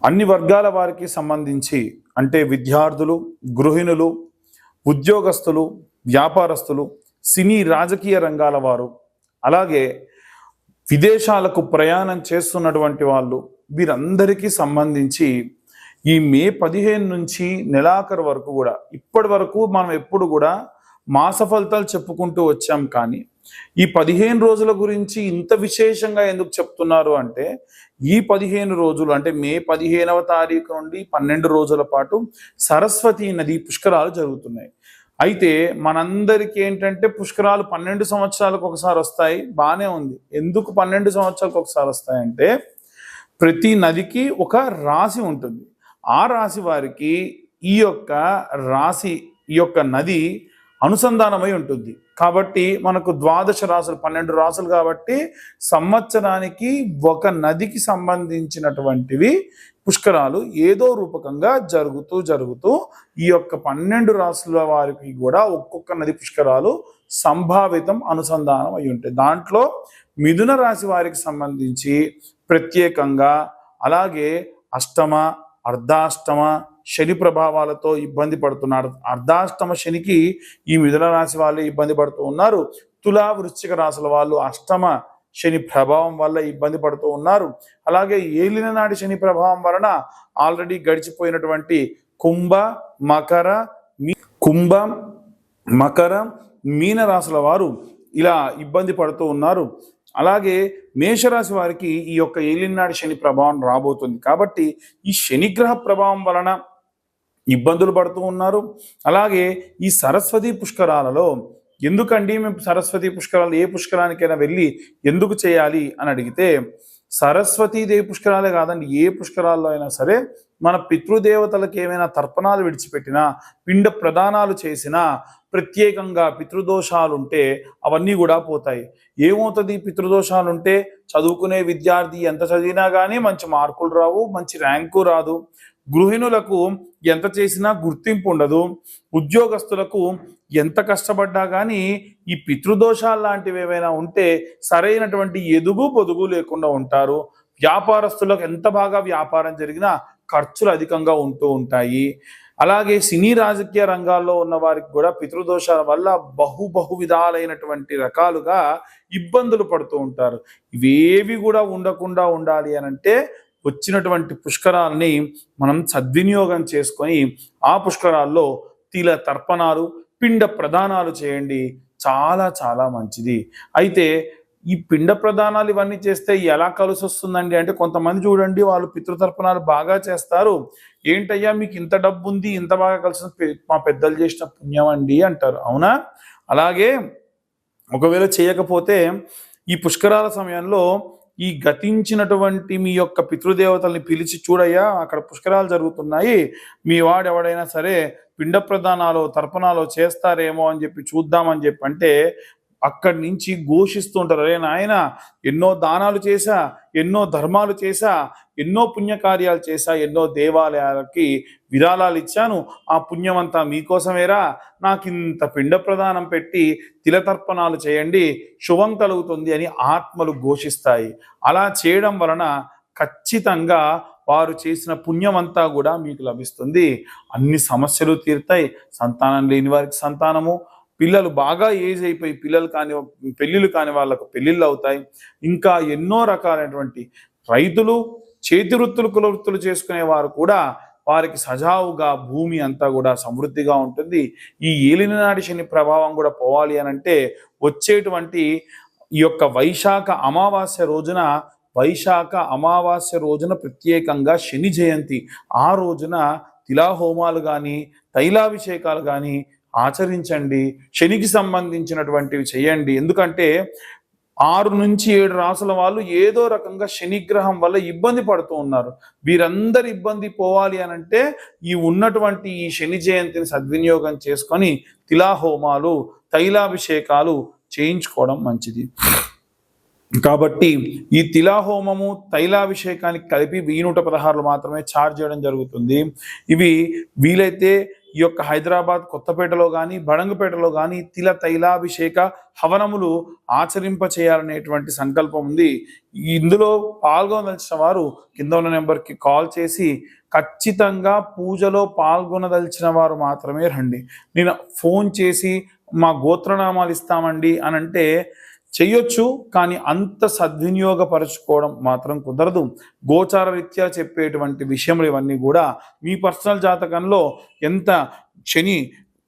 అన్ని వర్గాల వారికి సంబంధించి అంటే విద్యార్థులు, గృహిణులు, ఉద్యోగస్తులు, వ్యాపారస్తులు, సినీ రాజకీయ రంగాల వారు, అలాగే విదేశాలకు ప్రయాణం చేస్తున్నటువంటి వాళ్ళు, వీరందరికీ సంబంధించి ఈ మే 15 నుంచి నెలాఖరు వరకు కూడా ఇప్పటి వరకు మనం ఎప్పుడు కూడా మాస ఫలితాలు చెప్పుకుంటూ వచ్చాం. కానీ ఈ 15 రోజుల గురించి ఇంత విశేషంగా ఎందుకు చెప్తున్నారు అంటే, ఈ 15 రోజులు అంటే మే 15వ తారీఖు నుండి 12 రోజుల పాటు సరస్వతి నది పుష్కరాలు జరుగుతున్నాయి. అయితే మనందరికీ ఏంటంటే పుష్కరాలు 12 సంవత్సరాలకు ఒకసారి వస్తాయి, బాగానే ఉంది. ఎందుకు 12 సంవత్సరాలకు ఒకసారి వస్తాయంటే, ప్రతి నదికి ఒక రాశి ఉంటుంది. ఆ రాశి వారికి ఈ యొక్క నది అనుసంధానమై ఉంటుంది. కాబట్టి మనకు 12 రాసులు 12 రాసులు కాబట్టి సంవత్సరానికి ఒక నదికి సంబంధించినటువంటివి పుష్కరాలు ఏదో రూపకంగా జరుగుతూ ఈ యొక్క 12 రాసుల వారికి కూడా ఒక్కొక్క నది పుష్కరాలు సంభావితం అనుసంధానం అయి ఉంటాయి. దాంట్లో మిథున రాశి వారికి సంబంధించి ప్రత్యేకంగా, అలాగే అష్టమ, అర్ధాష్టమ శని ప్రభావాలతో ఇబ్బంది పడుతున్నారు. అర్ధాష్టమ శనికి ఈ మిథున రాశి వాళ్ళు ఇబ్బంది పడుతూ ఉన్నారు. తులా, వృశ్చిక రాశుల వాళ్ళు అష్టమ శని ప్రభావం వల్ల ఇబ్బంది పడుతూ ఉన్నారు. అలాగే ఏలిన నాటి శని ప్రభావం వలన ఆల్రెడీ గడిచిపోయినటువంటి కుంభ, మకర, మీన రాశుల వారు ఇలా ఇబ్బంది పడుతూ ఉన్నారు. అలాగే మేషరాశి వారికి ఈ యొక్క ఏలినాటి శని ప్రభావం రాబోతుంది. కాబట్టి ఈ శనిగ్రహ ప్రభావం వలన ఇబ్బందులు పడుతూ ఉన్నారు. అలాగే ఈ సరస్వతి పుష్కరాలలో ఎందుకండి మేము సరస్వతి పుష్కరాలు ఏ పుష్కరానికైనా వెళ్ళి ఎందుకు చేయాలి అని అడిగితే, సరస్వతీదేవి పుష్కరాలే కాదండి, ఏ పుష్కరాల్లో అయినా సరే మన పితృదేవతలకు ఏమైనా తర్పణాలు విడిచిపెట్టినా, పిండ ప్రదానాలు చేసినా, ప్రత్యేకంగా పితృదోషాలుంటే అవన్నీ కూడా పోతాయి. ఏమవుతుంది పితృదోషాలుంటే? చదువుకునే విద్యార్థి ఎంత చదివినా కానీ మంచి మార్కులు రావు, మంచి ర్యాంకు రాదు. గృహిణులకు ఎంత చేసినా గుర్తింపు ఉండదు. ఉద్యోగస్తులకు ఎంత కష్టపడ్డా కానీ ఈ పితృదోషాలు లాంటివి ఏమైనా ఉంటే సరైనటువంటి ఎదుగు పొదుగు లేకుండా ఉంటారు. వ్యాపారస్తులకు ఎంత బాగా వ్యాపారం జరిగినా ఖర్చులు అధికంగా ఉంటూ ఉంటాయి. అలాగే సినీ రాజకీయ రంగాల్లో ఉన్న వారికి కూడా పితృదోషాల వల్ల బహు విధాలైనటువంటి రకాలుగా ఇబ్బందులు పడుతూ ఉంటారు. ఇవేవి కూడా ఉండకుండా ఉండాలి అని అంటే వచ్చినటువంటి పుష్కరాలని మనం సద్వినియోగం చేసుకొని ఆ పుష్కరాల్లో తిల తర్పణాలు, పిండ ప్రదానాలు చేయండి. చాలా చాలా మంచిది. అయితే ఈ పిండ ప్రదానాలు ఇవన్నీ చేస్తే ఎలా కలిసి వస్తుందండి అంటే, కొంతమంది చూడండి వాళ్ళు పితృతర్పణాలు బాగా చేస్తారు. ఏంటయ్యా మీకు ఇంత డబ్బు ఉంది, ఇంత బాగా కలిసి మా పెద్దలు చేసిన పుణ్యం అండి అంటారు. అవునా? అలాగే ఒకవేళ చేయకపోతే ఈ పుష్కరాల సమయంలో ఈ గతించినటువంటి మీ యొక్క పితృదేవతల్ని పిలిచి, చూడయ్యా అక్కడ పుష్కరాలు జరుగుతున్నాయి, మీ వాడు ఎవడైనా సరే పిండ ప్రదానాలు తర్పణాలు చేస్తారేమో అని చెప్పి చూద్దామని చెప్పి అంటే అక్కడి నుంచి ఘోషిస్తూ ఉంటారు, అరే నాయన ఎన్నో దానాలు చేశా, ఎన్నో ధర్మాలు చేశా, ఎన్నో పుణ్యకార్యాలు చేశా, ఎన్నో దేవాలయాలకి విరాళాలు ఇచ్చాను, ఆ పుణ్యమంతా మీకోసమేరా, నాకు ఇంత పిండ ప్రదానం పెట్టి తిలతర్పణాలు చేయండి, శుభం కలుగుతుంది అని ఆత్మలు ఘోషిస్తాయి. అలా చేయడం వలన ఖచ్చితంగా వారు చేసిన పుణ్యమంతా కూడా మీకు లభిస్తుంది. అన్ని సమస్యలు తీరుతాయి. సంతానం లేని వారికి సంతానము, పిల్లలు బాగా ఏజ్ అయిపోయి పెళ్ళిళ్ళు కాని వాళ్ళకు పెళ్ళిళ్ళు అవుతాయి. ఇంకా ఎన్నో రకాలైనటువంటి రైతులు, చేతి వృత్తులు, కుల వృత్తులు చేసుకునే వారు కూడా వారికి సజావుగా భూమి అంతా కూడా సమృద్ధిగా ఉంటుంది. ఈ ఏలినాటి శని ప్రభావం కూడా పోవాలి అని అంటే వచ్చేటువంటి ఈ యొక్క వైశాఖ అమావాస్య రోజున ప్రత్యేకంగా శని జయంతి, ఆ రోజున తిలాహోమాలు కానీ తైలాభిషేకాలు కానీ ఆచరించండి. శనికి సంబంధించినటువంటివి చేయండి. ఎందుకంటే 6 నుంచి 7 రాసుల వాళ్ళు ఏదో రకంగా శనిగ్రహం వల్ల ఇబ్బంది పడుతూ ఉన్నారు. వీరందరి ఇబ్బంది పోవాలి అని అంటే ఈ ఉన్నటువంటి ఈ శని జయంతిని సద్వినియోగం చేసుకొని తిలాహోమాలు, తైలాభిషేకాలు చేయించుకోవడం మంచిది. కాబట్టి ఈ తిలాహోమము, తైలాభిషేకానికి కలిపి 1116 మాత్రమే ఛార్జ్ చేయడం జరుగుతుంది. ఇవి వీలైతే ఈ యొక్క హైదరాబాద్ కొత్తపేటలో కానీ బడంగపేటలో కానీ తిల తైలాభిషేక హవనములు ఆచరింప చేయాలనేటువంటి సంకల్పం ఉంది. ఇందులో పాల్గొనదలిచిన వారు కింద ఉన్న నెంబర్కి కాల్ చేసి ఖచ్చితంగా పూజలో పాల్గొనదలిచిన వారు మాత్రమే రండి. నేను ఫోన్ చేసి మా గోత్రనామాలు ఇస్తామండి అని అంటే చెయ్యొచ్చు, కానీ అంత సద్వినియోగపరచుకోవడం మాత్రం కుదరదు. గోచార రీత్యా చెప్పేటువంటి విషయములు ఇవన్నీ కూడా మీ పర్సనల్ జాతకంలో ఎంత శని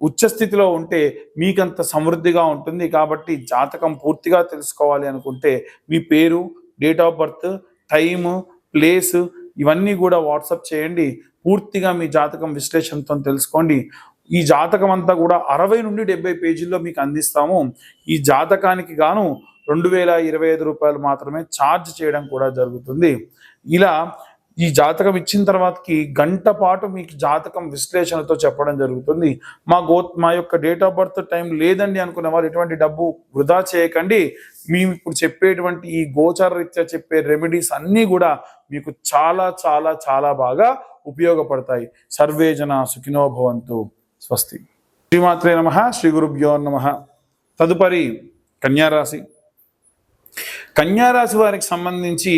ఉచ్చస్థితిలో ఉంటే మీకంత సమృద్ధిగా ఉంటుంది. కాబట్టి జాతకం పూర్తిగా తెలుసుకోవాలి అనుకుంటే మీ పేరు, date of birth, time, place ఇవన్నీ కూడా వాట్సాప్ చేయండి. పూర్తిగా మీ జాతకం విశ్లేషణతో తెలుసుకోండి. ఈ జాతకం అంతా కూడా 60 నుండి 70 పేజీల్లో మీకు అందిస్తాము. ఈ జాతకానికి గాను 2025 రూపాయలు మాత్రమే ఛార్జ్ చేయడం కూడా జరుగుతుంది. ఇలా ఈ జాతకం ఇచ్చిన తర్వాతకి గంట పాటు మీకు జాతకం విశ్లేషణతో చెప్పడం జరుగుతుంది. మా యొక్క డేట్ ఆఫ్ బర్త్ టైం లేదండి అనుకునే వాళ్ళు ఎటువంటి డబ్బు వృధా చేయకండి. మేము ఇప్పుడు చెప్పేటువంటి ఈ గోచార రీత్యా చెప్పే రెమెడీస్ అన్నీ కూడా మీకు చాలా చాలా చాలా బాగా ఉపయోగపడతాయి. సర్వే జన సుఖినో భవంతు. స్వస్తి. శ్రీమాత్రే నమః. శ్రీ గురుభ్యో నమః. తదుపరి కన్యారాశి. కన్యారాశి వారికి సంబంధించి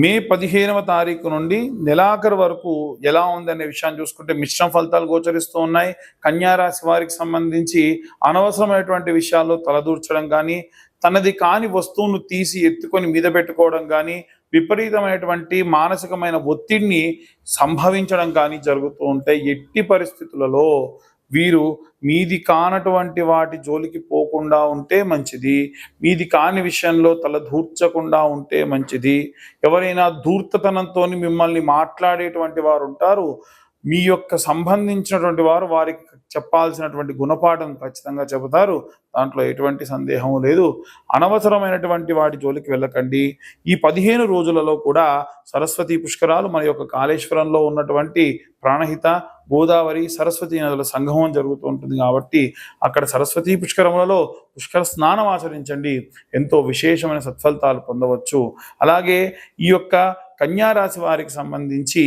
మే 15వ తారీఖు నుండి నెలాఖరు వరకు ఎలా ఉందనే విషయాన్ని చూసుకుంటే మిశ్రమ ఫలితాలు గోచరిస్తూ ఉన్నాయి. కన్యారాశి వారికి సంబంధించి అనవసరమైనటువంటి విషయాల్లో తలదూర్చడం కానీ, తనది కాని వస్తువును తీసి ఎత్తుకొని మీద పెట్టుకోవడం కానీ, విపరీతమైనటువంటి మానసికమైన ఒత్తిడిని సంభవించడం కానీ జరుగుతూ ఉంటాయి. ఎట్టి పరిస్థితులలో వీరు మీది కానటువంటి వాటి జోలికి పోకుండా ఉంటే మంచిది. మీది కాని విషయంలో తలదూర్చకుండా ఉంటే మంచిది. ఎవరైనా ధూర్తతనంతో మిమ్మల్ని మాట్లాడేటువంటి వారు ఉంటారు, మీ యొక్క సంబంధించినటువంటి వారు వారికి చెప్పాల్సినటువంటి గుణపాఠం ఖచ్చితంగా చెబుతారు. దాంట్లో ఎటువంటి సందేహం లేదు. అనవసరమైనటువంటి వాటి జోలికి వెళ్ళకండి. ఈ 15 రోజులలో కూడా సరస్వతి పుష్కరాలు మన యొక్క కాళేశ్వరంలో ఉన్నటువంటి ప్రాణహిత, గోదావరి, సరస్వతి నదుల సంగమం జరుగుతూ ఉంటుంది. కాబట్టి అక్కడ సరస్వతి పుష్కరములలో పుష్కర స్నానం ఆచరించండి. ఎంతో విశేషమైన సత్ఫలితాలు పొందవచ్చు. అలాగే ఈ యొక్క కన్యారాశి వారికి సంబంధించి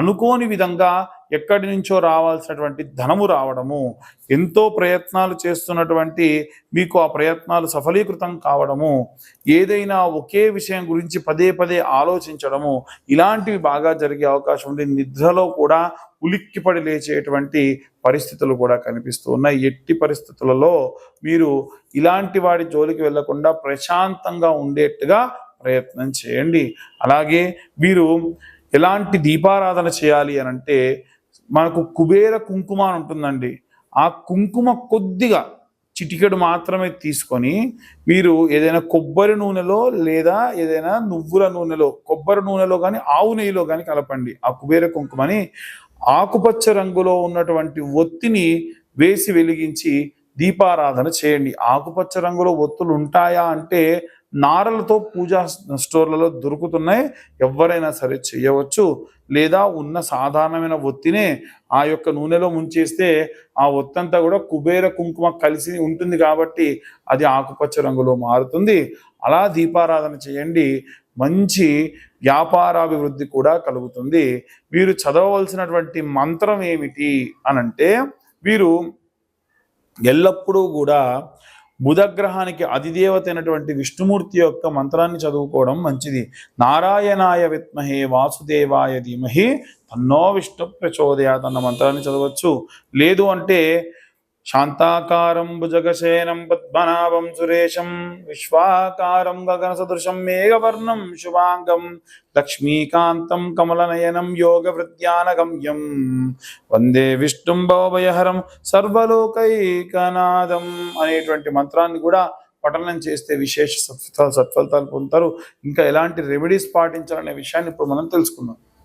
అనుకోని విధంగా ఎక్కడి నుంచో రావాల్సినటువంటి ధనము రావడము, ఎంతో ప్రయత్నాలు చేస్తున్నటువంటి మీకు ఆ ప్రయత్నాలు సఫలీకృతం కావడము, ఏదైనా ఒకే విషయం గురించి పదే పదే ఆలోచించడము, ఇలాంటివి బాగా జరిగే అవకాశం ఉంది. నిద్రలో కూడా ఉలిక్కిపడి లేచేటువంటి పరిస్థితులు కూడా కనిపిస్తూ ఉన్నాయి. ఎట్టి పరిస్థితులలో మీరు ఇలాంటి వాడి జోలికి వెళ్లకుండా ప్రశాంతంగా ఉండేట్టుగా ప్రయత్నం చేయండి. అలాగే వీరు ఎలాంటి దీపారాధన చేయాలి అని అంటే, మనకు కుబేర కుంకుమ అని ఉంటుందండి. ఆ కుంకుమ కొద్దిగా చిటికెడు మాత్రమే తీసుకొని మీరు ఏదైనా కొబ్బరి నూనెలో లేదా ఏదైనా నువ్వుల నూనెలో, కొబ్బరి నూనెలో కానీ ఆవు నెయ్యిలో కానీ కలపండి. ఆ కుబేర కుంకుమని ఆకుపచ్చ రంగులో ఉన్నటువంటి ఒత్తిని వేసి వెలిగించి దీపారాధన చేయండి. ఆకుపచ్చ రంగులో ఒత్తులు ఉంటాయా అంటే నారలతో పూజా స్టోర్లలో దొరుకుతున్నాయి. ఎవరైనా సరే చేయవచ్చు. లేదా ఉన్న సాధారణమైన ఒత్తినే ఆ యొక్క నూనెలో ముంచేస్తే ఆ ఒత్తంతా కూడా కుబేర కుంకుమ కలిసి ఉంటుంది కాబట్టి అది ఆకుపచ్చ రంగులో మారుతుంది. అలా దీపారాధన చేయండి. మంచి వ్యాపారాభివృద్ధి కూడా కలుగుతుంది. వీరు చదవవలసినటువంటి మంత్రం ఏమిటి అనంటే, వీరు ఎల్లప్పుడూ కూడా బుధగ్రహానికి అధిదేవత అయినటువంటి విష్ణుమూర్తి యొక్క మంత్రాన్ని చదువుకోవడం మంచిది. నారాయణాయ విద్మహే వాసుదేవాయ ధీమహి తన్నో విష్ణు ప్రచోదయాత్ అన్న మంత్రాన్ని చదవచ్చు. లేదు అంటే శాంతాకారం భుజగశయనం పద్మనాభం సురేశం విశ్వాకారం గగన సదృశం మేఘవర్ణం శుభాంగం లక్ష్మీకాంతం కమలనయనం యోగ వృద్ధ్యానగమ్యం వందే విష్ణుం భవభయహరం సర్వలోకైకనాథం అనేటువంటి మంత్రాన్ని కూడా పఠనం చేస్తే విశేష సత్ఫలితాలు పొందుతారు. ఇంకా ఎలాంటి రెమెడీస్ పాటించాలనే విషయాన్ని ఇప్పుడు మనం తెలుసుకుందాం.